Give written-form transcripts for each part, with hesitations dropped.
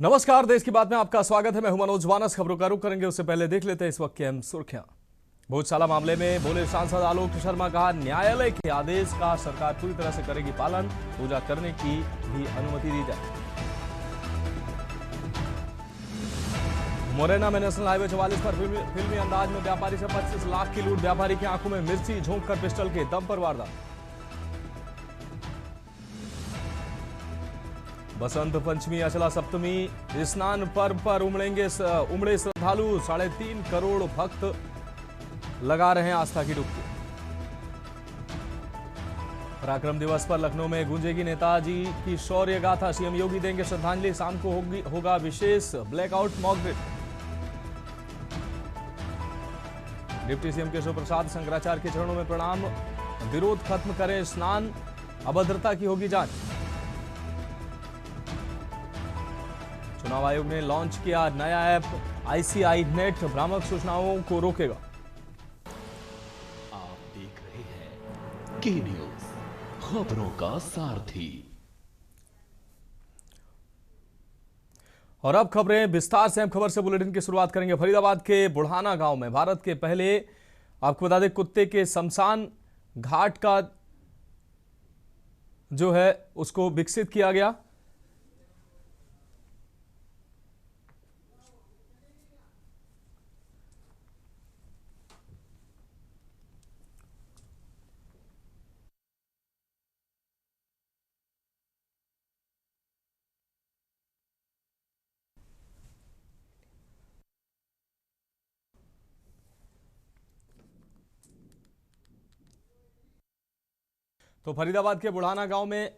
नमस्कार, देश की बात में आपका स्वागत है। मैं हूं मनोज वानस। खबरों का रुख करेंगे उससे पहले देख लेते हैं इस वक्त की अहम सुर्खियां। भोजशाला मामले में बोले सांसद आलोक शर्मा, कहा न्यायालय के आदेश का सरकार पूरी तरह से करेगी पालन, पूजा करने की भी अनुमति दी जाए। मुरैना में नेशनल हाईवे 44 पर फिल्मी अंदाज में व्यापारी से 25 लाख की लूट, व्यापारी की आंखों में मिर्ची झोंक कर पिस्टल के दम पर वारदात। बसंत पंचमी, अचला सप्तमी, स्नान पर्व पर उमड़े श्रद्धालु, 3.5 करोड़ भक्त लगा रहे हैं आस्था की डुबकी। पराक्रम दिवस पर लखनऊ में गूंजेगी नेताजी की शौर्य गाथा, सीएम योगी देंगे श्रद्धांजलि, शाम को होगा विशेष blackout mock drill. Deputy CM Keshav Prasad, Shankaracharya के चरणों में प्रणाम, विरोध खत्म करें स्नान, अभद्रता की होगी जांच। चुनाव आयोग ने लॉन्च किया नया ऐप आईसीआई नेट, भ्रामक सूचनाओं को रोकेगा। आप देख रहे हैं के न्यूज, खबरों का सारथी। और अब खबरें विस्तार से। हम खबर से बुलेटिन की शुरुआत करेंगे फरीदाबाद के बुढ़ाना गांव में। भारत के पहले, आपको बता दें, कुत्ते के शमशान घाट का जो है उसको विकसित किया गया। तो फरीदाबाद के बुढ़ाना गांव में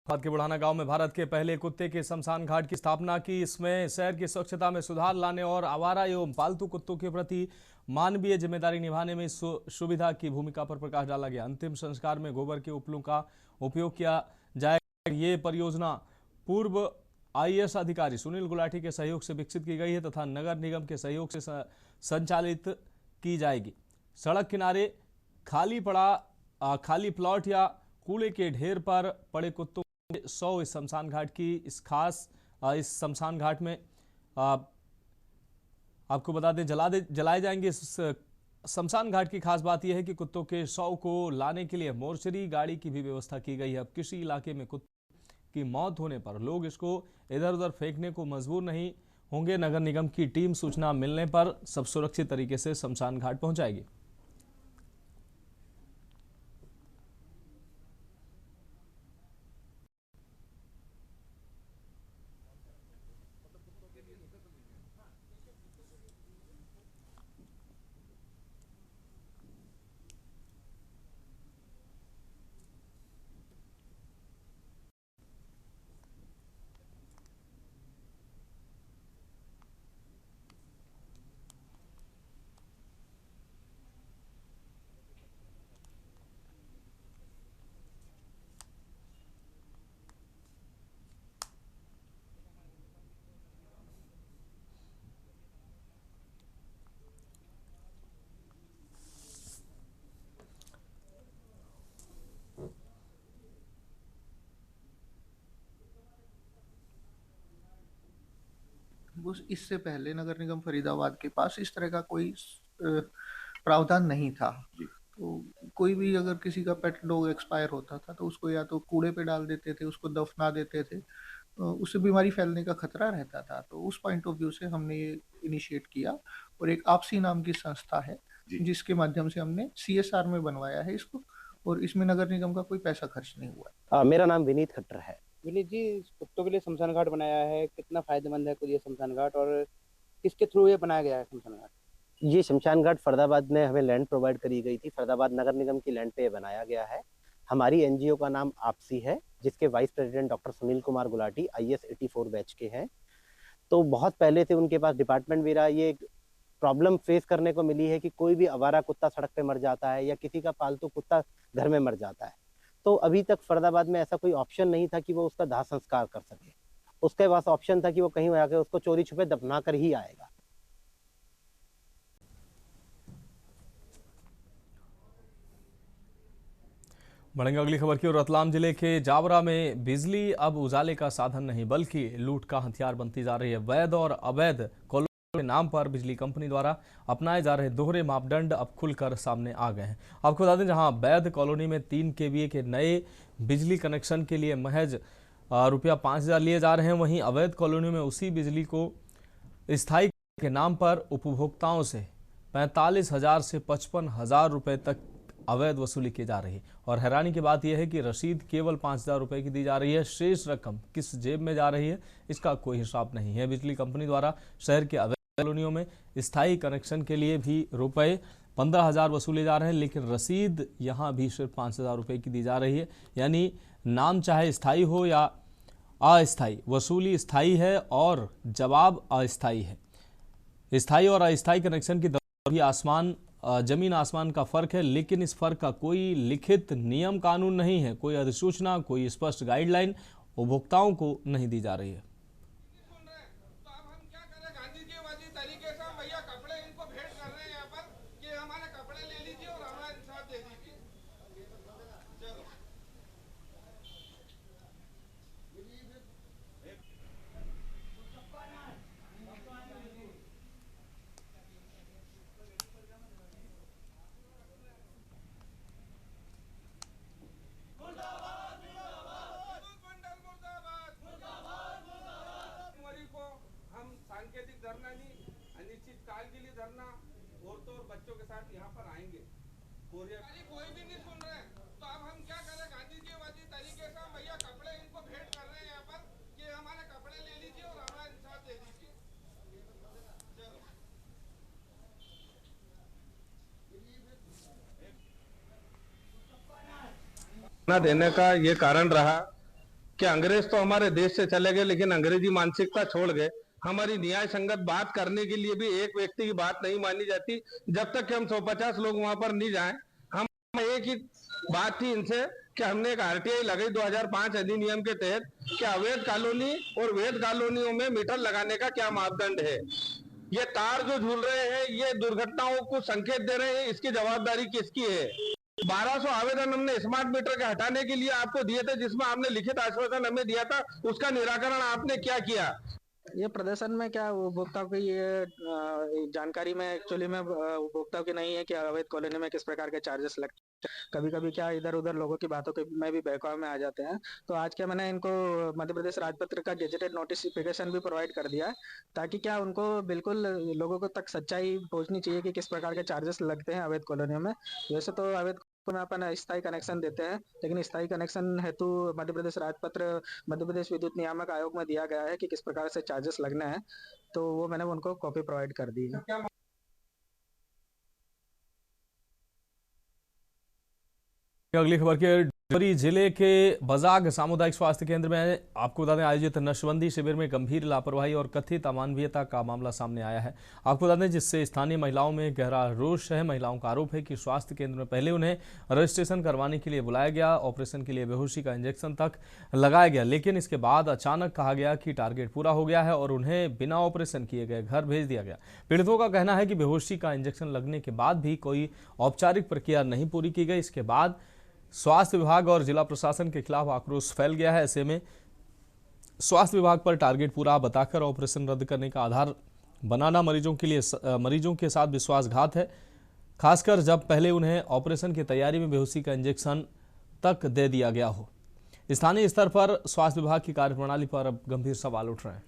के बुढ़ाना गांव में भारत के पहले कुत्ते के शमशान घाट की स्थापना की। इसमें शहर की स्वच्छता में सुधार लाने और आवारा एवं पालतू कुत्तों के प्रति मानवीय जिम्मेदारी निभाने में सुविधा की भूमिका पर प्रकाश डाला गया। अंतिम संस्कार में गोबर के उपलों का उपयोग किया जाएगा। ये परियोजना पूर्व आईएएस अधिकारी सुनील गुलाटी के सहयोग से विकसित की गई है तथा नगर निगम के सहयोग से संचालित की जाएगी। सड़क किनारे खाली प्लॉट या कूड़े के ढेर पर पड़े कुत्तों 100 इस शमशान घाट की इस शमशान घाट में आपको बता दें जलाए जाएंगे। इस शमशान घाट की खास बात यह है कि कुत्तों के शव को लाने के लिए मोर्चरी गाड़ी की भी व्यवस्था की गई है। अब किसी इलाके में कुत्ते की मौत होने पर लोग इसको इधर उधर फेंकने को मजबूर नहीं होंगे। नगर निगम की टीम सूचना मिलने पर सब सुरक्षित तरीके से शमशान घाट पहुंचाएगी। इससे पहले नगर निगम फरीदाबाद के पास इस तरह का कोई प्रावधान नहीं था। तो कोई भी अगर किसी का पेट डॉग एक्सपायर होता था तो उसको या तो कूड़े पे डाल देते थे, उसको दफना देते थे, उससे बीमारी फैलने का खतरा रहता था। तो उस पॉइंट ऑफ व्यू से हमने ये इनिशिएट किया और एक आपसी नाम की संस्था है जिसके माध्यम से हमने CSR में बनवाया है इसको, और इसमें नगर निगम का कोई पैसा खर्च नहीं हुआ। मेरा नाम विनीत खट्टर है विनीत जी, कुत्तों के लिए शमशान घाट बनाया है, कितना फायदेमंद है खुद ये शमशान घाट, और किसके थ्रू ये बनाया गया है शमशान घाट? ये शमशान घाट फरीदाबाद में हमें लैंड प्रोवाइड करी गई थी। फरीदाबाद नगर निगम की लैंड पे ये बनाया गया है। हमारी एनजीओ का नाम आपसी है, जिसके vice president doctor Sunil Kumar Gulati IS 84 batch के हैं। तो बहुत पहले से उनके पास डिपार्टमेंट भी रहा। ये प्रॉब्लम फेस करने को मिली है कि कोई भी आवारा कुत्ता सड़क पे मर जाता है या किसी का पालतू कुत्ता घर में मर जाता है, तो अभी तक फरीदाबाद में ऐसा कोई ऑप्शन नहीं था कि वो उसका दाह संस्कार कर सके। उसके पास ऑप्शन था कि वो कहीं जाके उसको चोरी छुपे दफना कर ही आएगा। बढ़ेंगे अगली खबर की ओर। रतलाम जिले के जावरा में बिजली अब उजाले का साधन नहीं बल्कि लूट का हथियार बनती जा रही है। वैध और अवैध कॉलोनी के नाम पर बिजली कंपनी द्वारा अपनाए जा रहे दोहरे मापदंड अब खुलकर सामने आ गए हैं। आपको बता दें, जहां वैध कॉलोनी में 3 kVA के नए बिजली कनेक्शन के लिए महज रुपया 5,000 लिए जा रहे हैं, वहीं अवैध कॉलोनी में उसी बिजली को स्थायी के नाम पर उपभोक्ताओं से 45,000 से 55,000 रुपए तक अवैध वसूली की जा रही है। और हैरानी की बात यह है कि रसीद केवल 5,000 रुपए की दी जा रही है। शेष रकम किस जेब में जा रही है, इसका कोई हिसाब नहीं है। बिजली कंपनी द्वारा शहर के अवैध कॉलोनियों में स्थायी कनेक्शन के लिए भी रुपए 15,000 वसूले जा रहे हैं, लेकिन रसीद यहाँ भी सिर्फ 5,000 रुपए की दी जा रही है। यानी नाम चाहे स्थायी हो या अस्थायी, वसूली स्थायी है और जवाब अस्थायी है। स्थायी और अस्थायी कनेक्शन की दर भी जमीन आसमान का फर्क है, लेकिन इस फर्क का कोई लिखित नियम कानून नहीं है। कोई अधिसूचना, कोई स्पष्ट गाइडलाइन उपभोक्ताओं को नहीं दी जा रही है। तो अब हम क्या करें? गांधी जी वाली तरीके से हम भैया कपड़े इनको भेंट कर रहे हैं यहाँ पर कि हमारे कपड़े ले लीजिए और हमारा इंसाफ दे दीजिए। चलो मंडल मुर्दाबाद। मरी को हम सांकेतिक धरना नहीं, अनिश्चित काल के लिए धरना औरतों और बच्चों के साथ यहाँ पर आएंगे। कोई भी नहीं सुन रहे, तो अब हम क्या करें? गांधी जी वाली तरीके से हम भैया कपड़े इनको भेंट कर रहे हैं यहाँ पर कि हमारे कपड़े ले लीजिए और हमारा इंसाफ दे दीजिए। चलो ना देने का ये कारण रहा कि अंग्रेज तो हमारे देश से चले गए, लेकिन अंग्रेजी मानसिकता छोड़ गए। हमारी न्याय संगत बात करने के लिए भी एक व्यक्ति की बात नहीं मानी जाती जब तक कि हम 150 लोग वहां पर नहीं जाएं। हम एक ही बात थी इनसे कि हमने एक RTI लगाई 2005 अधिनियम के तहत कि अवैध कॉलोनी और वैध कॉलोनियों में मीटर लगाने का क्या मापदंड है। ये तार जो झूल रहे हैं, ये दुर्घटनाओं को संकेत दे रहे हैं, इसकी जवाबदारी किसकी है? 1200 आवेदन हमने स्मार्ट मीटर के हटाने के लिए आपको दिए थे, जिसमें आपने लिखित आश्वासन हमें दिया था, उसका निराकरण आपने क्या किया? ये प्रदर्शन में क्या उपभोक्ताओं की ये जानकारी में एक्चुअली में उपभोक्ताओं की नहीं है कि अवैध कॉलोनी में किस प्रकार के चार्जेस लगते हैं। कभी कभी क्या इधर उधर लोगों की बातों के में भी बहकाव में आ जाते हैं। तो आज क्या मैंने इनको मध्य प्रदेश राजपत्र का गेजेटेड नोटिफिकेशन भी प्रोवाइड कर दिया है, ताकि क्या उनको बिल्कुल लोगों को तक सच्चाई पहुंचनी चाहिए कि किस प्रकार के चार्जेस लगते हैं अवैध कॉलोनियों में। वैसे तो अवैध में अपन स्थायी कनेक्शन देते हैं, लेकिन स्थायी कनेक्शन हेतु मध्य प्रदेश राजपत्र मध्य प्रदेश विद्युत नियामक आयोग में दिया गया है कि किस प्रकार से चार्जेस लगने हैं। तो वो मैंने उनको कॉपी प्रोवाइड कर दी है। अगली खबर के डिंडोरी जिले के बजाग सामुदायिक स्वास्थ्य केंद्र में आपको बता दें, आयोजित नशबंदी शिविर में गंभीर लापरवाही और कथित अमानवीयता का मामला सामने आया है। आपको बता दें, जिससे स्थानीय महिलाओं में गहरा रोष है। महिलाओं का आरोप है कि स्वास्थ्य केंद्र में पहले उन्हें रजिस्ट्रेशन करवाने के लिए बुलाया गया, ऑपरेशन के लिए बेहोशी का इंजेक्शन तक लगाया गया, लेकिन इसके बाद अचानक कहा गया कि टारगेट पूरा हो गया है और उन्हें बिना ऑपरेशन किए गए घर भेज दिया गया। पीड़ितों का कहना है कि बेहोशी का इंजेक्शन लगने के बाद भी कोई औपचारिक प्रक्रिया नहीं पूरी की गई। इसके बाद स्वास्थ्य विभाग और जिला प्रशासन के खिलाफ आक्रोश फैल गया है। ऐसे में स्वास्थ्य विभाग पर टारगेट पूरा बताकर ऑपरेशन रद्द करने का आधार बनाना मरीजों के साथ विश्वासघात है, खासकर जब पहले उन्हें ऑपरेशन की तैयारी में बेहोशी का इंजेक्शन तक दे दिया गया हो। स्थानीय स्तर पर स्वास्थ्य विभाग की कार्यप्रणाली पर अब गंभीर सवाल उठ रहे हैं।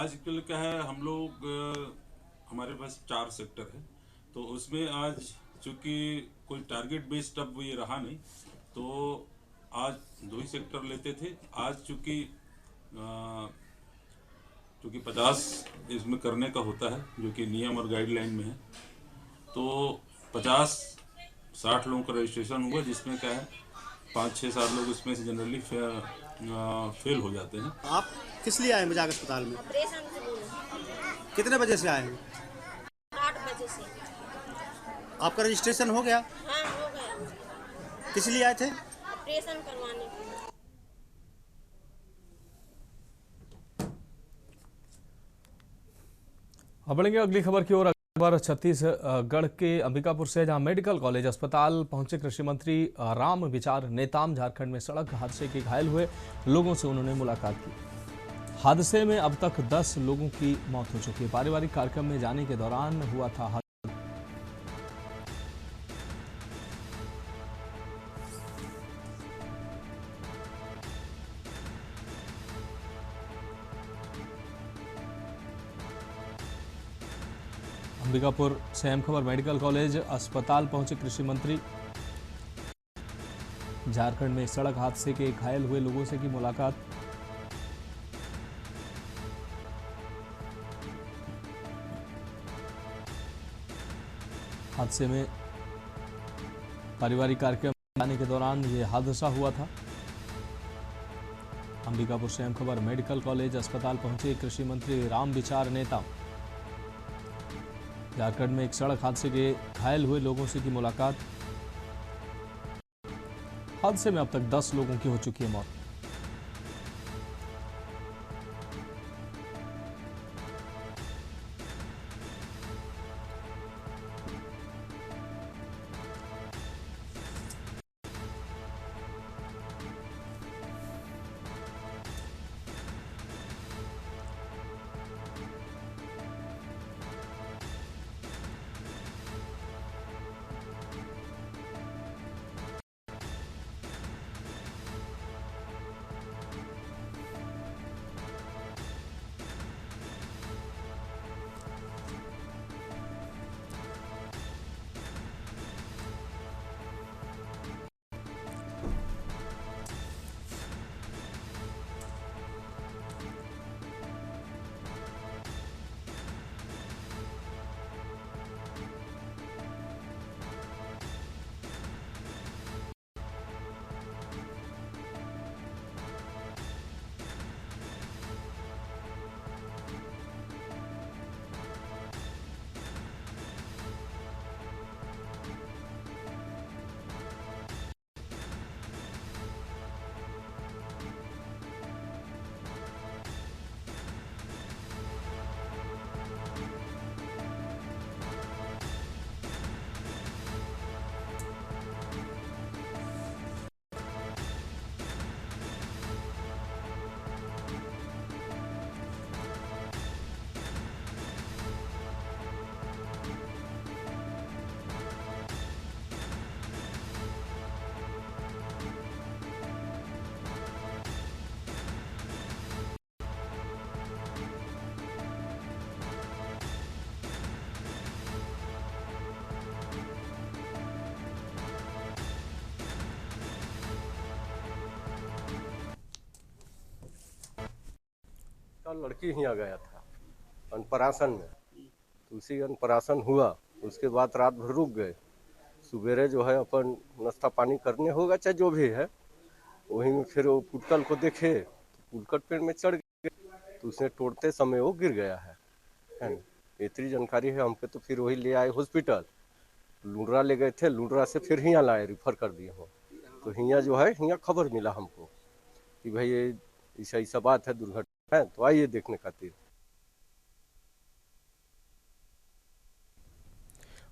आजकल क्या है, हम लोग हमारे पास 4 सेक्टर है, तो उसमें आज चूँकि कोई टारगेट बेस्ड अब ये रहा नहीं, तो आज 2 ही सेक्टर लेते थे। आज चूँकि 50 इसमें करने का होता है, जो कि नियम और गाइडलाइन में है, तो 50-60 लोगों का रजिस्ट्रेशन हुआ, जिसमें क्या है 5-6-7 लोग इसमें से जनरली फेल हो जाते हैं। आप किस लिए आए मजाक अस्पताल में? ऑपरेशन के लिए। कितने बजे से आए हैं? 8 बजे से। आपका रजिस्ट्रेशन हो गया? हाँ, हो गया। किस लिए आए थे? ऑपरेशन करवाने के लिए। अब बढ़ेंगे अगली खबर की ओर। अखबार छत्तीसगढ़ के अंबिकापुर से, जहां मेडिकल कॉलेज अस्पताल पहुंचे कृषि मंत्री राम विचार नेताम। झारखंड में सड़क हादसे के घायल हुए लोगों से उन्होंने मुलाकात की। हादसे में अब तक 10 लोगों की मौत हो चुकी है। पारिवारिक कार्यक्रम में जाने के दौरान हुआ था हादसा। अंबिकापुर से अहम खबर, मेडिकल कॉलेज अस्पताल पहुंचे कृषि मंत्री। झारखंड में सड़क हादसे के घायल हुए लोगों से की मुलाकात। हादसे में पारिवारिक कार्यक्रम जाने के दौरान यह हादसा हुआ था। अंबिकापुर से अहम खबर, मेडिकल कॉलेज अस्पताल पहुंचे कृषि मंत्री राम विचार नेताम। झारखंड में एक सड़क हादसे के घायल हुए लोगों से की मुलाकात। हादसे में अब तक 10 लोगों की हो चुकी है मौत। लड़की यहाँ गया था अन्नप्राशन में, तो उसी अन्नप्राशन हुआ। उसके बाद रात भर रुक गए। सवेरे जो है अपन नाश्ता पानी करने होगा चाहे जो भी है, वहीं में फिर वो पुटकल को देखे तो पुटकल पेड़ में चढ़ गए, तो उसने तोड़ते समय वो गिर गया है ना। इतनी जानकारी है हमको, तो फिर वही ले आए हॉस्पिटल। लुंड्रा ले गए थे, लुंड्रा से फिर हियाँ लाए, रिफर कर दिए हो। तो हियाँ जो है, हियाँ खबर मिला हमको कि भाई ये ऐसा बात है, दुर्घटना है, तो आइए देखने खातिर।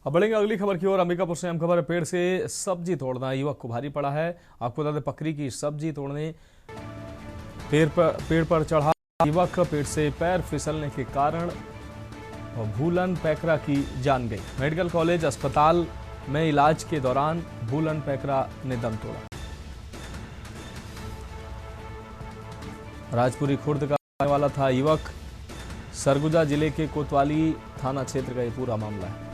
अब बढ़ेंगे अगली खबर की ओर। अंबिकापुर से हम खबर, पेड़ से सब्जी तोड़ना युवक को भारी पड़ा है। आपको बता दें, पकड़ी की सब्जी तोड़ने पेड़ पर चढ़ा युवक, पेड़ से पैर फिसलने के कारण भूलन पैकरा की जान गई। मेडिकल कॉलेज अस्पताल में इलाज के दौरान भूलन पैकरा ने दम तोड़ा। राजपुरी खुर्द का रहने वाला था युवक। सरगुजा जिले के कोतवाली थाना क्षेत्र का ये पूरा मामला है।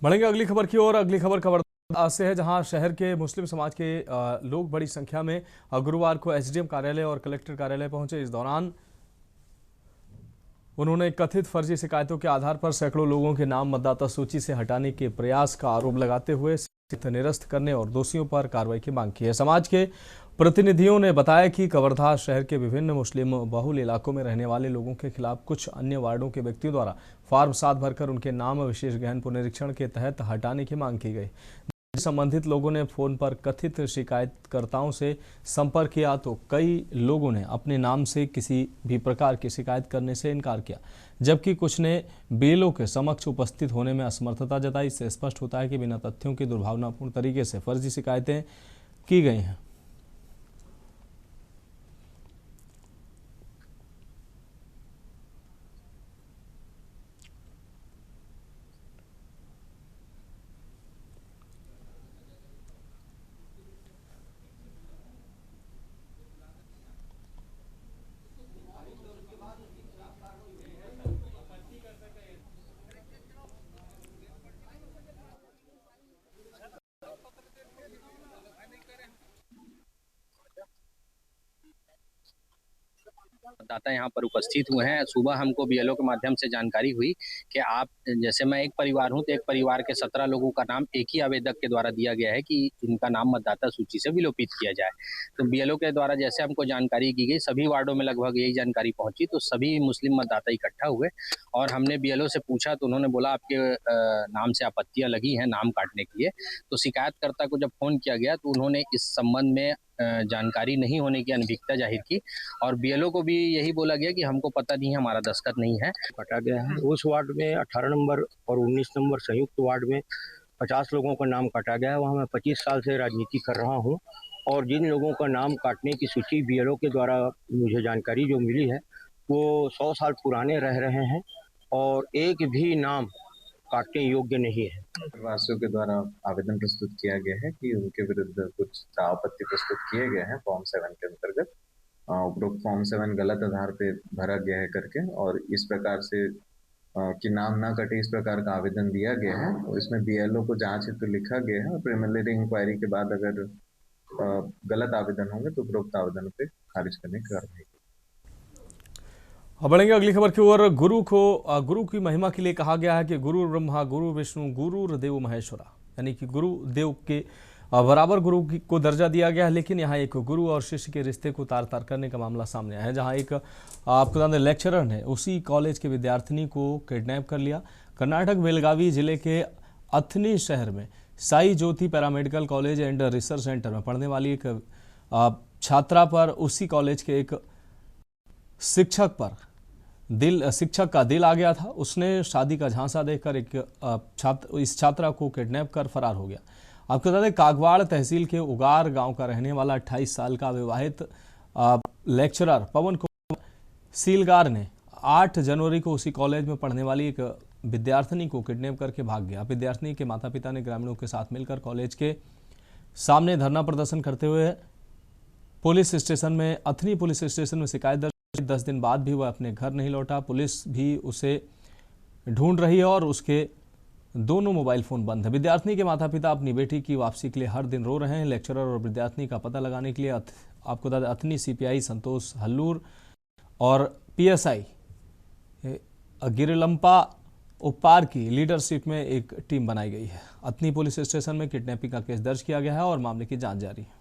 बढ़ेंगे अगली खबर की ओर। अगली खबर कवर्धा से है, जहां शहर के मुस्लिम समाज के लोग बड़ी संख्या में गुरुवार को एसडीएम कार्यालय और कलेक्टर कार्यालय पहुंचे। इस दौरान उन्होंने कथित फर्जी शिकायतों के आधार पर सैकड़ों लोगों के नाम मतदाता सूची से हटाने के प्रयास का आरोप लगाते हुए निरस्त करने और दोषियों पर कार्रवाई की मांग की है। समाज के प्रतिनिधियों ने बताया कि कवर्धा शहर के विभिन्न मुस्लिम बहुल इलाकों में रहने वाले लोगों के खिलाफ कुछ अन्य वार्डों के व्यक्तियों द्वारा फॉर्म 7 भरकर उनके नाम विशेष गहन पुनरीक्षण के तहत हटाने की मांग की गई। संबंधित लोगों ने फोन पर कथित शिकायतकर्ताओं से संपर्क किया तो कई लोगों ने अपने नाम से किसी भी प्रकार की शिकायत करने से इनकार किया, जबकि कुछ ने बीएलओ के समक्ष उपस्थित होने में असमर्थता जताई। इससे स्पष्ट होता है कि बिना तथ्यों की दुर्भावनापूर्ण तरीके से फर्जी शिकायतें की गई हैं। मतदाता यहाँ पर उपस्थित हुए हैं। सुबह हमको बीएलओ के माध्यम से जानकारी हुई कि आप, जैसे मैं एक परिवार हूँ तो एक परिवार के 17 लोगों का नाम एक ही आवेदक के द्वारा दिया गया है कि इनका नाम मतदाता सूची से विलोपित किया जाए। तो बीएलओ के द्वारा जैसे हमको जानकारी की गई, सभी वार्डों में लगभग यही जानकारी पहुंची, तो सभी मुस्लिम मतदाता इकट्ठा हुए और हमने बीएलओ से पूछा तो उन्होंने बोला आपके नाम से आपत्तियां लगी हैं नाम काटने के लिए। तो शिकायतकर्ता को जब फोन किया गया तो उन्होंने इस संबंध में जानकारी नहीं होने की अनभिज्ञता जाहिर की और बीएलओ को भी यही बोला गया कि हमको पता नहीं है, हमारा दस्तखत नहीं है। काटा गया है। उस वार्ड में 18 नंबर और 19 नंबर संयुक्त वार्ड में 50 लोगों का नाम काटा गया है। वहाँ मैं 25 साल से राजनीति कर रहा हूँ और जिन लोगों का नाम काटने की सूची बीएलओ के द्वारा मुझे जानकारी जो मिली है वो 100 साल पुराने रह रहे हैं और एक भी नाम काटने योग्य नहीं है। वासियों के द्वारा आवेदन प्रस्तुत किया गया है कि उनके विरुद्ध कुछ आपत्ति प्रस्तुत किए गए हैं फॉर्म 7 के अंतर्गत। उपरोक्त फॉर्म 7 गलत आधार पे भरा गया है करके और इस प्रकार से कि नाम ना कटे इस प्रकार का आवेदन दिया गया है और इसमें बीएलओ को जांच हेतु लिखा गया है और प्रिलिमिनरी इंक्वायरी के बाद अगर गलत आवेदन होंगे तो उपरोक्त आवेदन पे खारिज करने की कार्रवाई। अब बढ़ेंगे अगली खबर की ओर। गुरु की महिमा के लिए कहा गया है कि गुरु ब्रह्मा गुरु विष्णु गुरु देव महेश्वरा, यानी कि गुरु देव के बराबर गुरु को दर्जा दिया गया है। लेकिन यहाँ एक गुरु और शिष्य के रिश्ते को तार तार करने का मामला सामने आया है, जहाँ एक आपको बता दें लेक्चरर ने उसी कॉलेज के विद्यार्थिनी को किडनैप कर लिया। कर्नाटक बेलगावी जिले के अथनी शहर में Sai Jyoti paramedical college and research centre में पढ़ने वाली एक छात्रा पर उसी कॉलेज के एक शिक्षक का दिल आ गया था। उसने शादी का झांसा देकर इस छात्रा को किडनैप कर फरार हो गया। आपको बता दें कागवाड़ तहसील के उगार गांव का रहने वाला 28 साल का विवाहित लेक्चरर पवन कुमार सीलगार ने 8 जनवरी को उसी कॉलेज में पढ़ने वाली एक विद्यार्थिनी को किडनैप करके भाग गया। विद्यार्थिनी के माता पिता ने ग्रामीणों के साथ मिलकर कॉलेज के सामने धरना प्रदर्शन करते हुए पुलिस स्टेशन में अथनी पुलिस स्टेशन में शिकायत दर्ज की। 10 दिन बाद भी वह अपने घर नहीं लौटा। पुलिस भी उसे ढूंढ रही है और उसके दोनों मोबाइल फोन बंद है। विद्यार्थिनी के माता पिता अपनी बेटी की वापसी के लिए हर दिन रो रहे हैं। लेक्चरर और विद्यार्थिनी का पता लगाने के लिए आपको बता दें अथनी सीपीआई संतोष हल्लूर और पीएसआई गिरिलंपा उपपार की लीडरशिप में एक टीम बनाई गई है। अथनी पुलिस स्टेशन में किडनैपिंग का केस दर्ज किया गया है और मामले की जांच जारी है।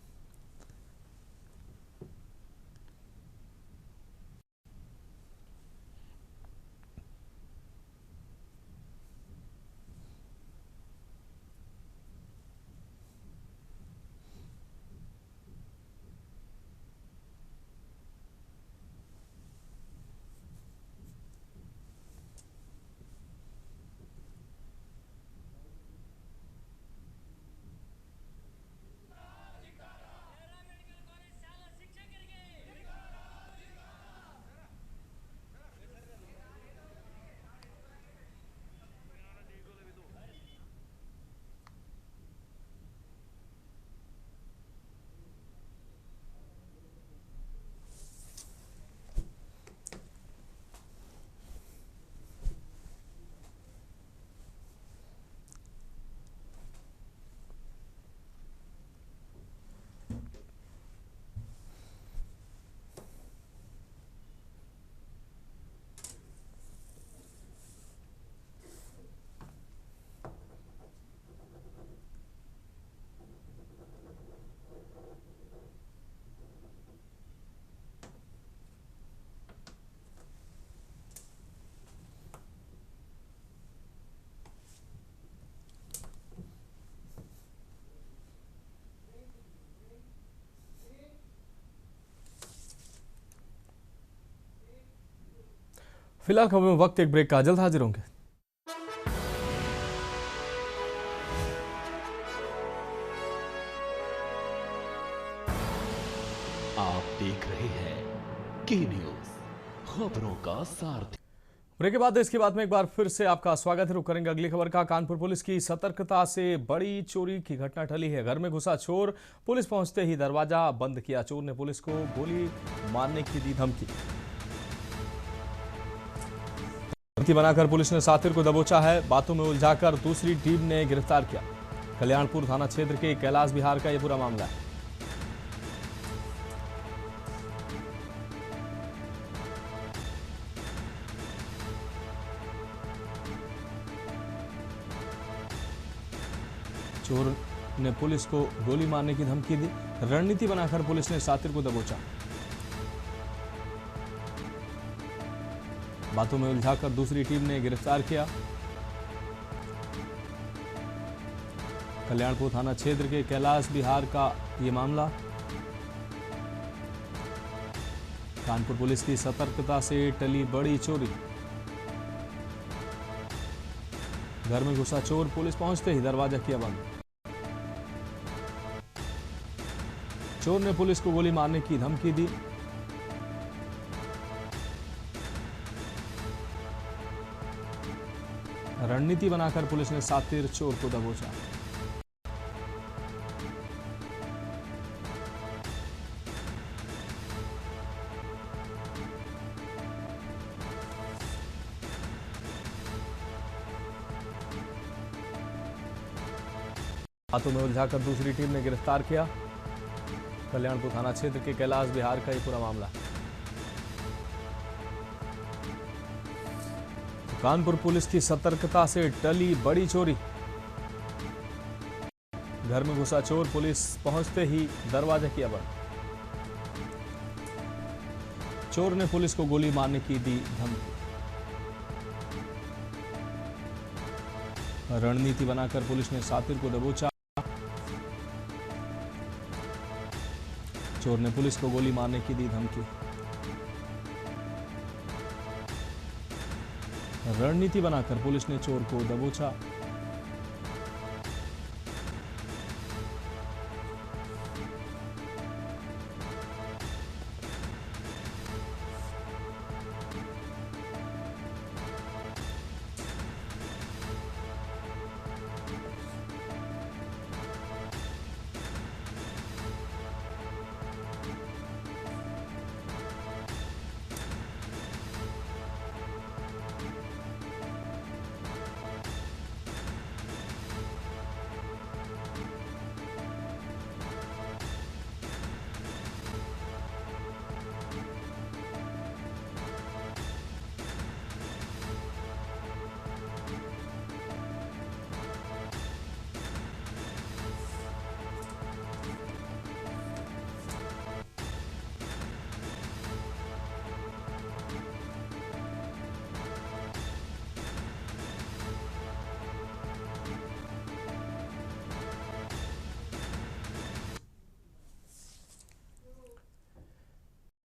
फिलहाल खबरों में वक्त एक ब्रेक का, जल्द हाजिर होंगे। आप देख रहे हैं के न्यूज, खबरों का सारथी। ब्रेक के बाद इसके बाद में एक बार फिर से आपका स्वागत है। रुक करेंगे अगली खबर का। कानपुर पुलिस की सतर्कता से बड़ी चोरी की घटना टली है। घर में घुसा चोर, पुलिस पहुंचते ही दरवाजा बंद किया। चोर ने पुलिस को गोली मारने की दी धमकी। बनाकर पुलिस ने सातिर को दबोचा है। बातों में उलझाकर दूसरी टीम ने गिरफ्तार किया। कल्याणपुर थाना क्षेत्र के कैलाश विहार का यह पूरा मामला है। चोर ने पुलिस को गोली मारने की धमकी दी। रणनीति बनाकर पुलिस ने सातिर को दबोचा। बातों में उलझाकर दूसरी टीम ने गिरफ्तार किया। कल्याणपुर थाना क्षेत्र के कैलाश विहार का ये मामला। कानपुर पुलिस की सतर्कता से टली बड़ी चोरी। घर में घुसा चोर, पुलिस पहुंचते ही दरवाजा किया बंद। चोर ने पुलिस को गोली मारने की धमकी दी। रणनीति बनाकर पुलिस ने सातिर चोर को दबोचा। हाथों में उलझाकर दूसरी टीम ने गिरफ्तार किया। कल्याणपुर थाना क्षेत्र के कैलाश विहार का यह पूरा मामला। कानपुर पुलिस की सतर्कता से टली बड़ी चोरी। घर में घुसा चोर, पुलिस पहुंचते ही दरवाजा किया बंद। चोर ने पुलिस को गोली मारने की दी धमकी। रणनीति बनाकर पुलिस ने सातिर को दबोचा। चोर ने पुलिस को गोली मारने की दी धमकी। रणनीति बनाकर पुलिस ने चोर को दबोचा।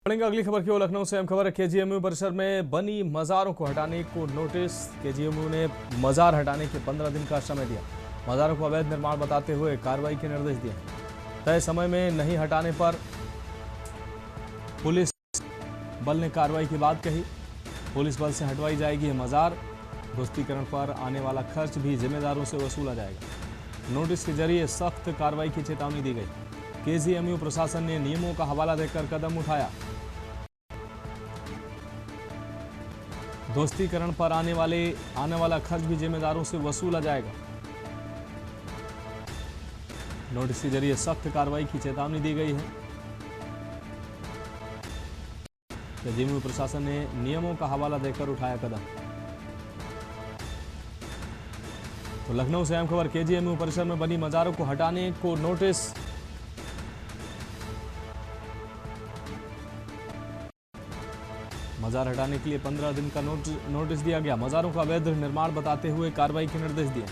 बढ़ेंगे अगली खबर की ओर। लखनऊ से अहम खबर है। केजीएमयू परिसर में बनी मज़ारों को हटाने को नोटिस। केजीएमयू ने मज़ार हटाने के 15 दिन का समय दिया। मज़ारों को अवैध निर्माण बताते हुए कार्रवाई के निर्देश दिए। तय समय में नहीं हटाने पर पुलिस बल ने कार्रवाई की बात कही। पुलिस बल से हटवाई जाएगी ये मज़ार। ध्वस्तीकरण पर आने वाला खर्च भी जिम्मेदारों से वसूला जाएगा। नोटिस के जरिए सख्त कार्रवाई की चेतावनी दी गई। केजीएमयू प्रशासन ने नियमों का हवाला देकर कदम उठाया। ध्वस्तीकरण पर आने वाला खर्च भी जिम्मेदारों से वसूला जाएगा। नोटिस के जरिए सख्त कार्रवाई की चेतावनी दी गई है। केजीएमयू प्रशासन ने नियमों का हवाला देकर उठाया कदम। तो लखनऊ से अहम खबर। केजीएमयू परिसर में बनी मज़ारों को हटाने को नोटिस। मज़ार हटाने के लिए 15 दिन का नोटिस दिया गया। मज़ारों का अवैध निर्माण बताते हुए कार्रवाई के निर्देश दिए।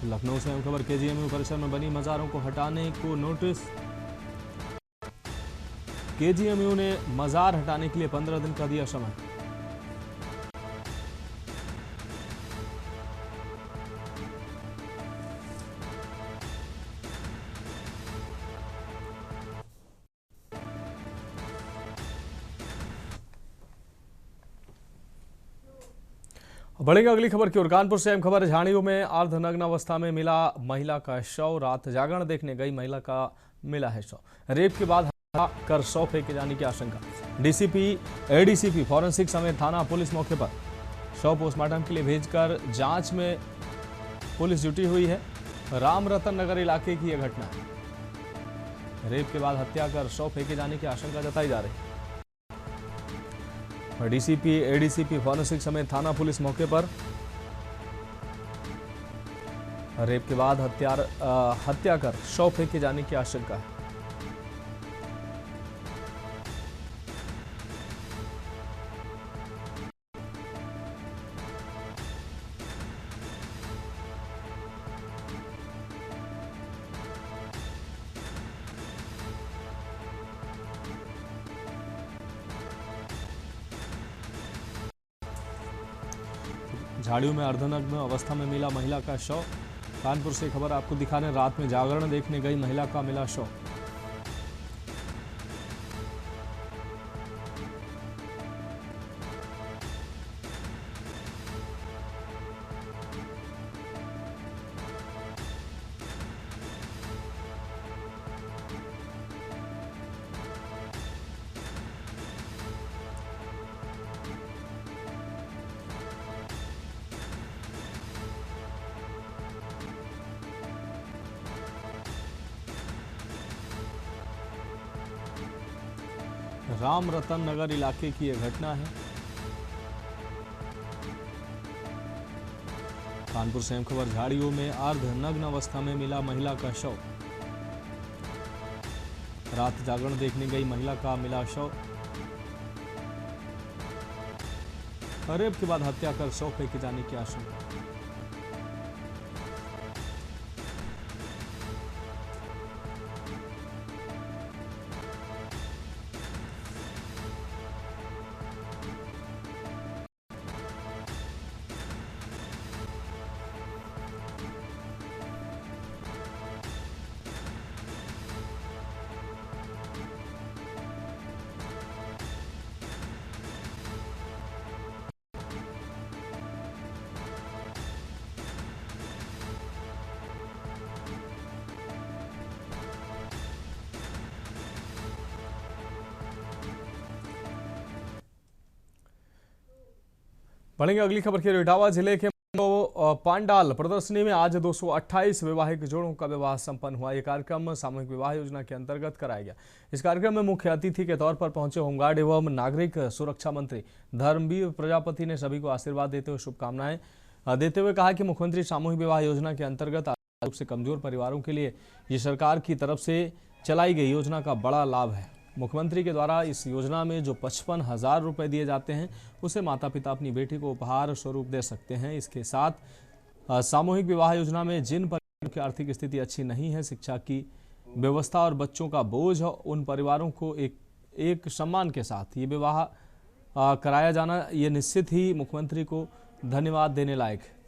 लखनऊ से अहम खबर। केजीएमयू परिसर में बनी मज़ारों को हटाने को नोटिस। केजीएमयू ने मज़ार हटाने के लिए 15 दिन का दिया समय। बढ़ेगा अगली खबर की ओर। कानपुर से अहम खबर। झाड़ियों में अर्धनग्न अवस्था में मिला महिला का शव। रात जागरण देखने गई महिला का मिला है शव। रेप के बाद हत्या कर शव फेंके जाने की आशंका। डीसीपी एडीसीपी फॉरेंसिक समेत थाना पुलिस मौके पर। शव पोस्टमार्टम के लिए भेजकर जांच में पुलिस जुटी हुई है। राम रतन नगर इलाके की यह घटना है। रेप के बाद हत्या कर शव फेंके जाने की आशंका जताई जा रही है। डीसीपी एडीसीपी फॉरेंसिक समेत थाना पुलिस मौके पर। रेप के बाद हत्या कर शव फेंके जाने की आशंका है। झाड़ियों में अर्धनग्न अवस्था में मिला महिला का शव। कानपुर से खबर आपको दिखाने। रात में जागरण देखने गई महिला का मिला शव। राम रतन नगर इलाके की यह घटना है। कानपुर से अहम खबर। झाड़ियों में अर्धनग्न अवस्था में मिला महिला का शव। रात जागरण देखने गई महिला का मिला शव। रेप के बाद हत्या कर शव फेंके जाने की आशंका। बढ़ेंगे अगली खबर की। इटावा जिले के पांडाल प्रदर्शनी में आज 228 वैवाहिक जोड़ों का विवाह संपन्न हुआ। यह कार्यक्रम सामूहिक विवाह योजना के अंतर्गत कराया गया। इस कार्यक्रम में मुख्य अतिथि के तौर पर पहुंचे होमगार्ड एवं नागरिक सुरक्षा मंत्री धर्मवीर प्रजापति ने सभी को आशीर्वाद देते हुए शुभकामनाएं देते हुए कहा कि मुख्यमंत्री सामूहिक विवाह योजना के अंतर्गत आर्थिक रूप से कमजोर परिवारों के लिए ये सरकार की तरफ से चलाई गई योजना का बड़ा लाभ है। मुख्यमंत्री के द्वारा इस योजना में जो 55,000 रुपये दिए जाते हैं उसे माता पिता अपनी बेटी को उपहार स्वरूप दे सकते हैं। इसके साथ सामूहिक विवाह योजना में जिन परिवारों की आर्थिक स्थिति अच्छी नहीं है, शिक्षा की व्यवस्था और बच्चों का बोझ, उन परिवारों को एक सम्मान के साथ ये विवाह कराया जाना ये निश्चित ही मुख्यमंत्री को धन्यवाद देने लायक है।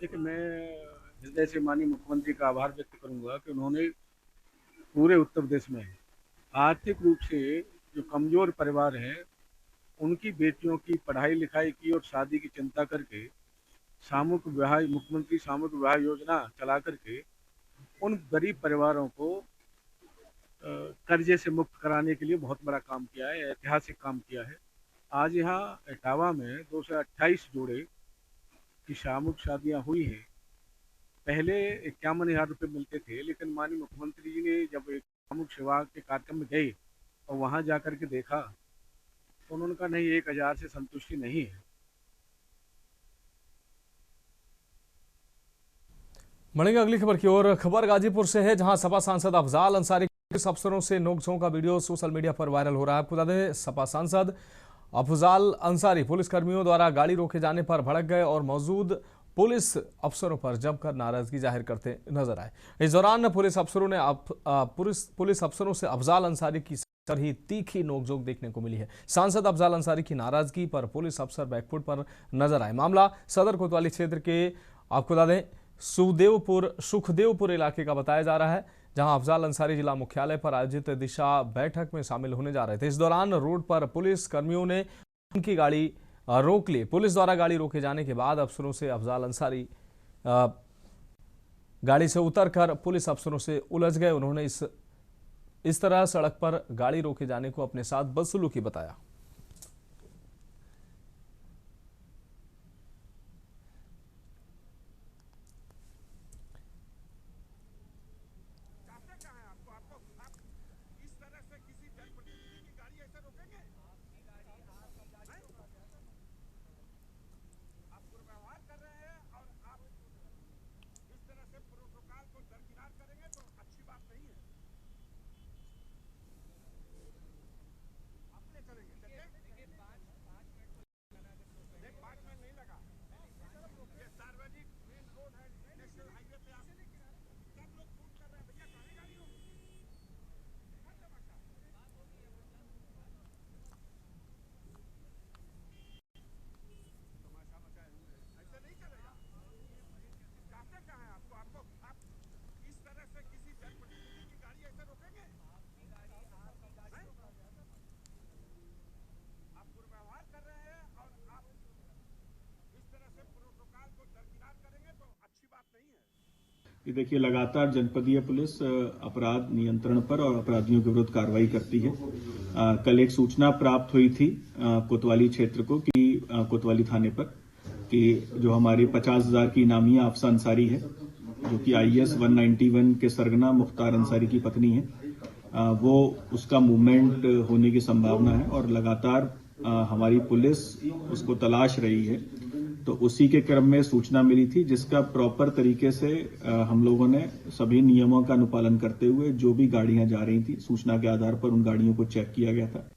देखिए, मैं हृदय से माननीय मुख्यमंत्री का आभार व्यक्त करूंगा कि उन्होंने पूरे उत्तर प्रदेश में आर्थिक रूप से जो कमजोर परिवार हैं उनकी बेटियों की पढ़ाई लिखाई की और शादी की चिंता करके सामूहिक विवाह मुख्यमंत्री सामूहिक विवाह योजना चला करके उन गरीब परिवारों को कर्जे से मुक्त कराने के लिए बहुत बड़ा काम किया है, ऐतिहासिक काम किया है। आज यहाँ इटावा में 228 जोड़े की सामूहिक शादियाँ हुई हैं। पहले 51,000 रुपये मिलते थे, लेकिन माननीय मुख्यमंत्री जी ने जब एक सामूहिक सेवा के कार्यक्रम में गए और वहाँ जा कर के देखा तो उन्होंने कहा नहीं, 1,000 से संतुष्टि नहीं है। बढ़ेंगे अगली खबर की ओर। खबर गाजीपुर से है, जहां सपा सांसद अफजाल अंसारी पुलिस अफसरों से नोकझोंक का वीडियो सोशल मीडिया पर वायरल हो रहा है। आपको बता दें, सपा सांसद अफजाल अंसारी पुलिस कर्मियों द्वारा गाड़ी रोके जाने पर भड़क गए और मौजूद पुलिस अफसरों पर जमकर नाराजगी जाहिर करते नजर आए। इस दौरान पुलिस अफसरों से अफजाल अंसारी की ही तीखी नोकझोंक देखने को मिली है। सांसद अफजाल अंसारी की नाराजगी पर पुलिस अफसर बैकफुट पर नजर आए। मामला सदर कोतवाली क्षेत्र के आपको बता दें सुखदेवपुर इलाके का बताया जा रहा है, जहां अफजाल अंसारी जिला मुख्यालय पर आयोजित दिशा बैठक में शामिल होने जा रहे थे। इस दौरान रोड पर पुलिस कर्मियों ने उनकी गाड़ी रोक लिए। पुलिस द्वारा गाड़ी रोके जाने के बाद अफसरों से अफजाल अंसारी गाड़ी से उतरकर पुलिस अफसरों से उलझ गए। उन्होंने इस तरह सड़क पर गाड़ी रोके जाने को अपने साथ बदसलूकी बताया। ये देखिए, लगातार जनपदीय पुलिस अपराध नियंत्रण पर और अपराधियों के विरुद्ध कार्रवाई करती है। कल एक सूचना प्राप्त हुई थी कोतवाली क्षेत्र को कि कोतवाली थाने पर कि जो हमारी 50,000 की इनामी आफसा अंसारी है, जो कि IS 191 के सरगना मुख्तार अंसारी की पत्नी है, वो उसका मूवमेंट होने की संभावना है और लगातार हमारी पुलिस उसको तलाश रही है। तो उसी के क्रम में सूचना मिली थी, जिसका प्रॉपर तरीके से हम लोगों ने सभी नियमों का अनुपालन करते हुए जो भी गाड़ियां जा रही थी, सूचना के आधार पर उन गाड़ियों को चेक किया गया था।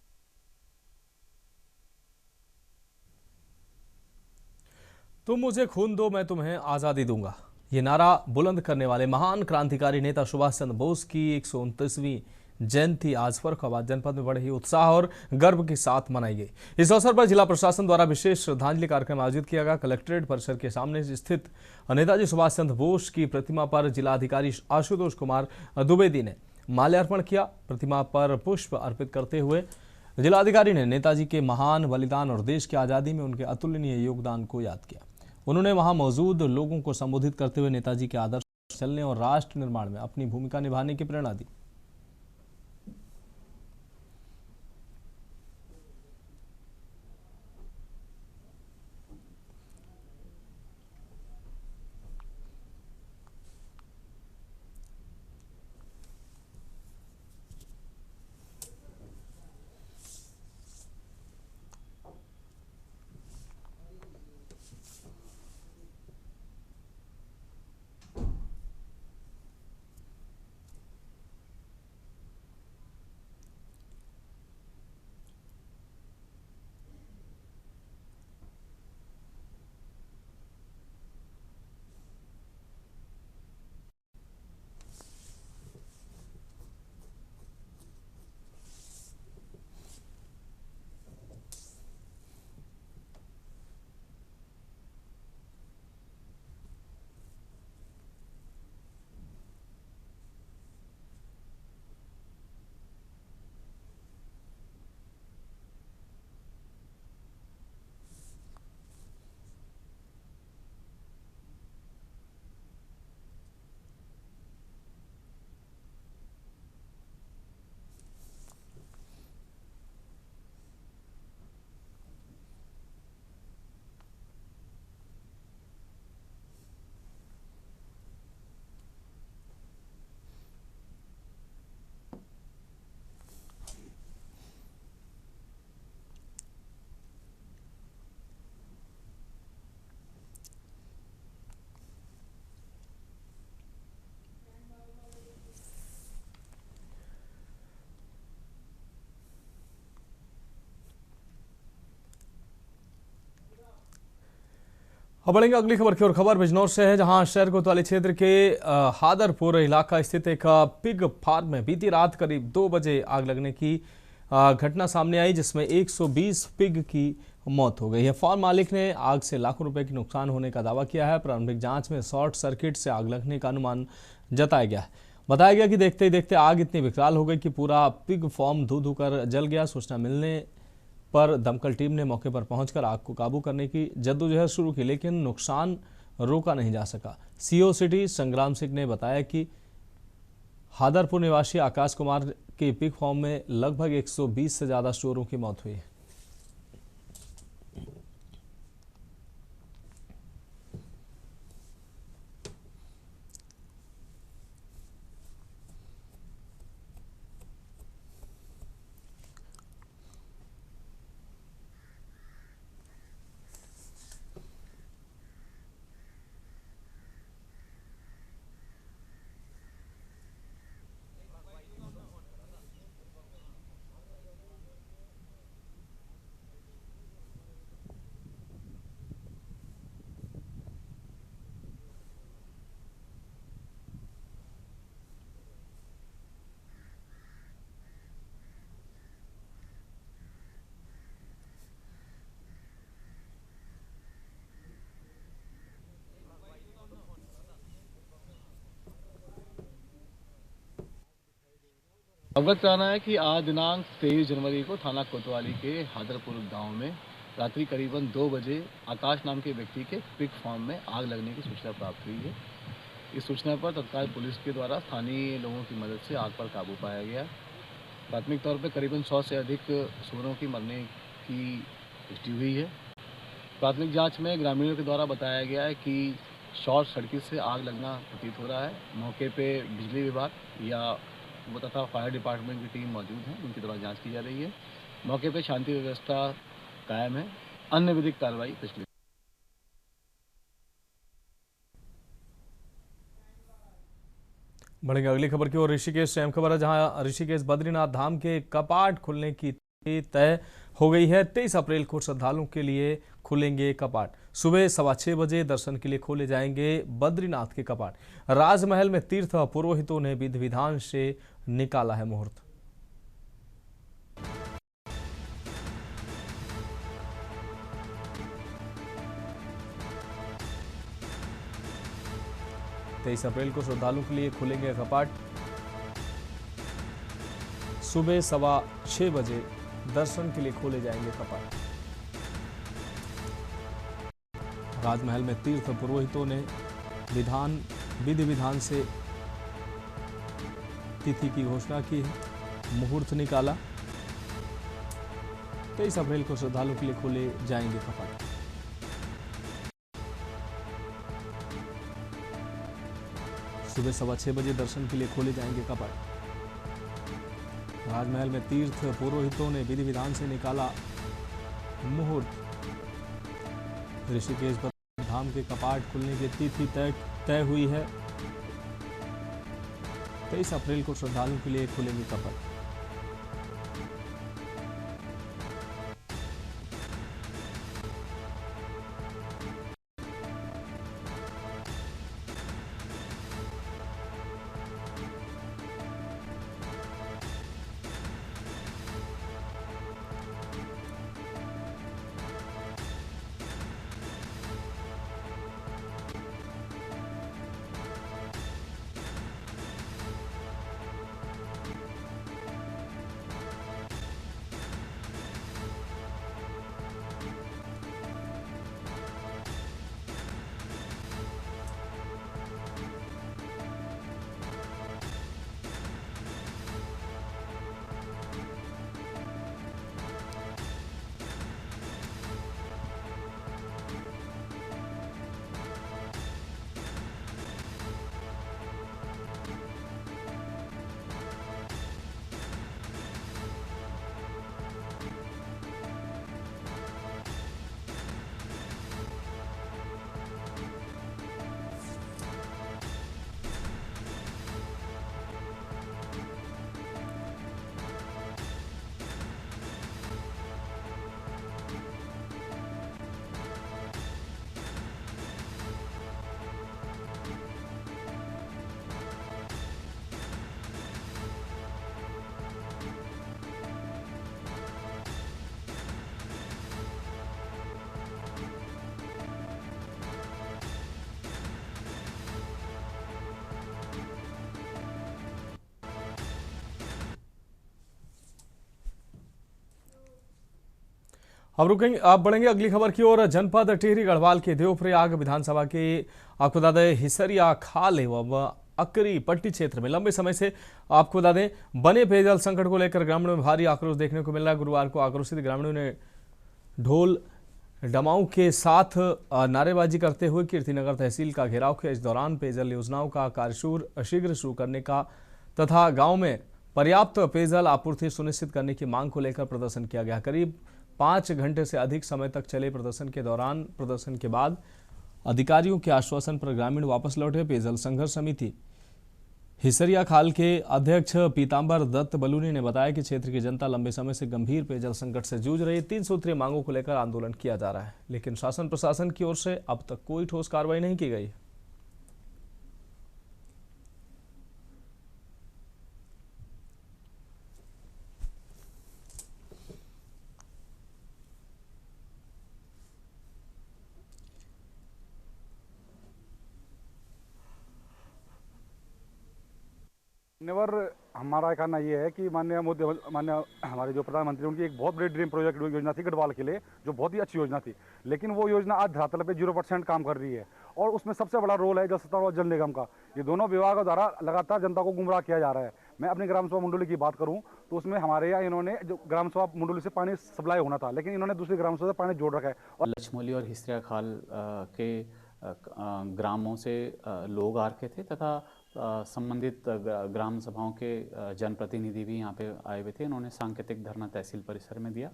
तुम मुझे खून दो, मैं तुम्हें आजादी दूंगा, ये नारा बुलंद करने वाले महान क्रांतिकारी नेता सुभाष चंद्र बोस की 129वीं जयंती आज फर्रुखाबाद जनपद में बड़े ही उत्साह और गर्व के साथ मनाई गई। इस अवसर पर जिला प्रशासन द्वारा विशेष श्रद्धांजलि कार्यक्रम आयोजित किया गया। कलेक्ट्रेट परिसर के सामने स्थित नेताजी सुभाष चंद्र बोस की प्रतिमा पर जिलाधिकारी आशुतोष कुमार द्विवेदी ने माल्यार्पण किया। प्रतिमा पर पुष्प अर्पित करते हुए जिलाधिकारी ने नेताजी के महान बलिदान और देश की आज़ादी में उनके अतुलनीय योगदान को याद किया। उन्होंने वहां मौजूद लोगों को संबोधित करते हुए नेताजी के आदर्श चलने और राष्ट्र निर्माण में अपनी भूमिका निभाने की प्रेरणा दी। अब बढ़ेंगे अगली खबर की ओर। खबर बिजनौर से है, जहां शहर कोतवाली क्षेत्र के हादरपुर इलाका स्थित एक पिग फार्म में बीती रात करीब 2 बजे आग लगने की घटना सामने आई, जिसमें 120 पिग की मौत हो गई है। फार्म मालिक ने आग से लाखों रुपए की नुकसान होने का दावा किया है। प्रारंभिक जांच में शॉर्ट सर्किट से आग लगने का अनुमान जताया गया है। बताया गया कि देखते ही देखते आग इतनी विकराल हो गई कि पूरा पिग फार्म धू धू कर जल गया। सूचना मिलने पर दमकल टीम ने मौके पर पहुंचकर आग को काबू करने की जद्दोजहद शुरू की, लेकिन नुकसान रोका नहीं जा सका। सीओ सिटी संग्राम सिंह ने बताया कि हादरपुर निवासी आकाश कुमार के पिग फार्म में लगभग 120 से ज्यादा चोरों की मौत हुई है। अवगत कराना है कि आज दिनांक 23 जनवरी को थाना कोतवाली के हादरपुर गांव में रात्रि करीबन 2 बजे आकाश नाम के व्यक्ति के पिग फार्म में आग लगने की सूचना प्राप्त हुई है। इस सूचना पर तत्काल पुलिस के द्वारा स्थानीय लोगों की मदद से आग पर काबू पाया गया। प्राथमिक तौर पर करीबन 100 से अधिक सूअरों की मरने की पुष्टि हुई है। प्राथमिक जाँच में ग्रामीणों के द्वारा बताया गया है कि शॉर्ट सर्किट से आग लगना प्रतीत हो रहा है। मौके पर बिजली विभाग या वो तथा फायर डिपार्टमेंट की टीम मौजूद है, उनकी द्वारा जांच की जा रही है। मौके पर शांति व्यवस्था कायम है। अन्य विधिक कार्रवाई प्रचलित। बढ़ेंगे अगली खबर की ओर। ऋषिकेश से अहम खबर है, जहां ऋषिकेश बद्रीनाथ धाम के कपाट खुलने की तय हो गई है। 23 अप्रैल को श्रद्धालुओं के लिए खुलेंगे कपाट। सुबह 6:15 बजे दर्शन के लिए खोले जाएंगे बद्रीनाथ के कपाट। राजमहल में तीर्थ पुरोहितों ने विधि विधान से निकाला है मुहूर्त। तेईस अप्रैल को श्रद्धालुओं के लिए खुलेंगे कपाट। सुबह 6:15 बजे दर्शन के लिए खोले जाएंगे कपाट। राजमहल में तीर्थ पुरोहितों ने विधि विधान से तिथि की घोषणा की है, मुहूर्त निकाला। 23 अप्रैल को श्रद्धालुओं के लिए खोले जाएंगे कपाट। सुबह 6:15 बजे दर्शन के लिए खोले जाएंगे कपाट। राजमहल में तीर्थ पुरोहितों ने विधि विधान से निकाला मुहूर्त। ऋषिकेश धाम के कपाट खुलने की तिथि तय हुई है। 23 अप्रैल को श्रद्धालुओं के लिए खुलेंगे कपाट। अब रुकेंगे, आप बढ़ेंगे अगली खबर की ओर। जनपद टिहरी गढ़वाल के देवप्रयाग विधानसभा के आपको बता दें हिसरिया खाल एवं अकरी पट्टी क्षेत्र में लंबे समय से आपको बता दें बने पेयजल संकट को लेकर ग्रामीणों में भारी आक्रोश देखने को मिल रहा है। गुरुवार को आक्रोशित ग्रामीणों ने ढोल डमाऊ के साथ नारेबाजी करते हुए कीर्तिनगर तहसील का घेराव किया। इस दौरान पेयजल योजनाओं का कार्य शीघ्र शुरू करने का तथा गाँव में पर्याप्त पेयजल आपूर्ति सुनिश्चित करने की मांग को लेकर प्रदर्शन किया गया। करीब 5 घंटे से अधिक समय तक चले प्रदर्शन के बाद अधिकारियों के आश्वासन पर ग्रामीण वापस लौटे। पेयजल संघर्ष समिति हिसरिया खाल के अध्यक्ष पीतांबर दत्त बलूनी ने बताया कि क्षेत्र की जनता लंबे समय से गंभीर पेयजल संकट से जूझ रही है। 3 सूत्रीय मांगों को लेकर आंदोलन किया जा रहा है, लेकिन शासन प्रशासन की ओर से अब तक कोई ठोस कार्रवाई नहीं की गई। नेवर हमारा कहना ये है कि माननीय हमारे जो प्रधानमंत्री उनकी एक बहुत बड़ी ड्रीम प्रोजेक्ट योजना थी गढ़वाल के लिए, जो बहुत ही अच्छी योजना थी, लेकिन वो योजना आज धरातल पे 0% काम कर रही है। और उसमें सबसे बड़ा रोल है जल संस्थान और जल निगम का। ये दोनों विभागों द्वारा लगातार जनता को गुमराह किया जा रहा है। मैं अपनी ग्राम सभा मुंडोली की बात करूँ तो उसमें हमारे यहाँ इन्होंने जो ग्राम सभा मुंडोली से पानी सप्लाई होना था, लेकिन इन्होंने दूसरी ग्राम सभा से पानी जोड़ रखा है। और लछमोली और हिसरिया खाल के ग्रामों से लोग आ रखे थे तथा संबंधित ग्राम सभाओं के जनप्रतिनिधि भी यहाँ पे आए हुए थे। इन्होंने सांकेतिक धरना तहसील परिसर में दिया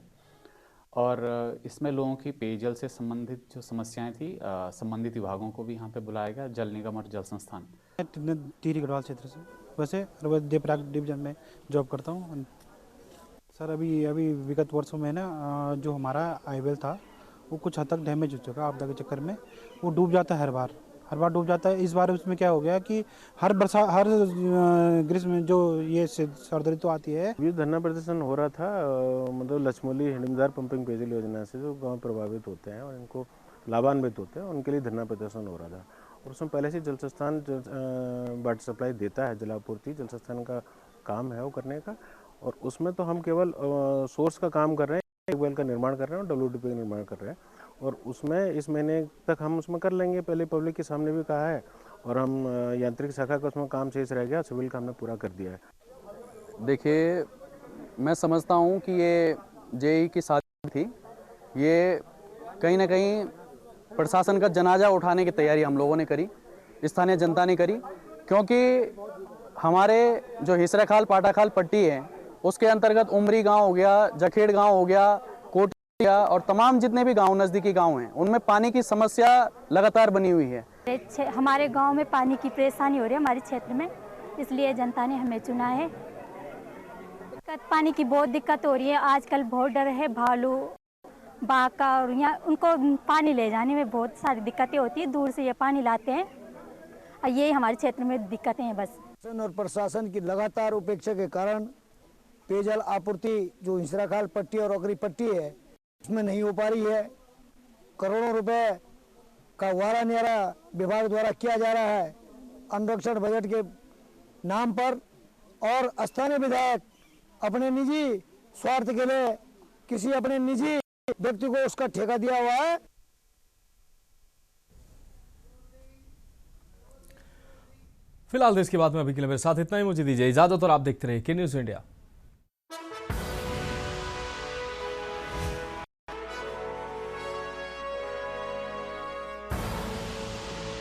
और इसमें लोगों की पेयजल से संबंधित जो समस्याएं थी संबंधित विभागों को भी यहाँ पे बुलाया गया, जल निगम और जल संस्थान। टिहरी गढ़वाल क्षेत्र से वैसे देवप्रयाग डिवीजन में जॉब करता हूँ सर। अभी विगत वर्षों में ना जो हमारा आईवेल था वो कुछ हद तक डैमेज हो चुका। आपदा के चक्कर में वो डूब जाता है, हर बार डूब जाता है। इस बार उसमें क्या हो गया कि हर ग्रीष्म में जो ये सर्द ऋतु आती है। ये धरना प्रदर्शन हो रहा था मतलब लछमोली हिडमदार पंपिंग पेयजल योजना से जो गांव प्रभावित होते हैं और इनको लाभान्वित होते हैं उनके लिए धरना प्रदर्शन हो रहा था। और उसमें पहले से जल संस्थान वाटर सप्लाई देता है, जलापूर्ति जल संस्थान का काम है वो करने का। और उसमें तो हम केवल सोर्स का काम कर रहे हैं, वेल का निर्माण कर रहे हैं और WDP का निर्माण कर रहे हैं। और उसमें इस महीने तक हम उसमें कर लेंगे, पहले पब्लिक के सामने भी कहा है। और हम यांत्रिक शाखा का उसमें काम शेष रह गया, सिविल का हमने पूरा कर दिया है। देखिए, मैं समझता हूँ कि ये JEE की साजिश थी। ये कहीं ना कहीं प्रशासन का जनाजा उठाने की तैयारी हम लोगों ने करी, स्थानीय जनता ने करी, क्योंकि हमारे जो हिसरा खाल पाटा खाल पट्टी है उसके अंतर्गत उमरी गांव हो गया, जखेड़ गांव हो गया, कोटिया और तमाम जितने भी गांव नज़दीकी गांव हैं उनमें पानी की समस्या लगातार बनी हुई है। हमारे गांव में पानी की परेशानी हो रही है हमारे क्षेत्र में, इसलिए जनता ने हमें चुना है। पानी की बहुत दिक्कत हो रही है आजकल, बहुत डर है भालू बाघ का, और यहाँ उनको पानी ले जाने में बहुत सारी दिक्कतें होती है। दूर से ये पानी लाते हैं और ये हमारे क्षेत्र में दिक्कतें हैं बस। और प्रशासन की लगातार उपेक्षा के कारण पेयजल आपूर्ति जो हिसरा खाल पट्टी और अकरी पट्टी है उसमें नहीं हो पा रही है। करोड़ों रुपए का वारा न्यारा विभाग द्वारा किया जा रहा है अनुरक्षण बजट के नाम पर, और स्थानीय विधायक अपने निजी स्वार्थ के लिए किसी अपने निजी व्यक्ति को उसका ठेका दिया हुआ है। फिलहाल देश की बात में अभी के लिए मेरे साथ इतना ही, मुझे दीजिए इजाजत और आप देखते रहिए के न्यूज़ इंडिया।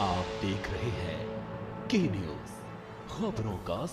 आप देख रहे हैं के न्यूज़, खबरों का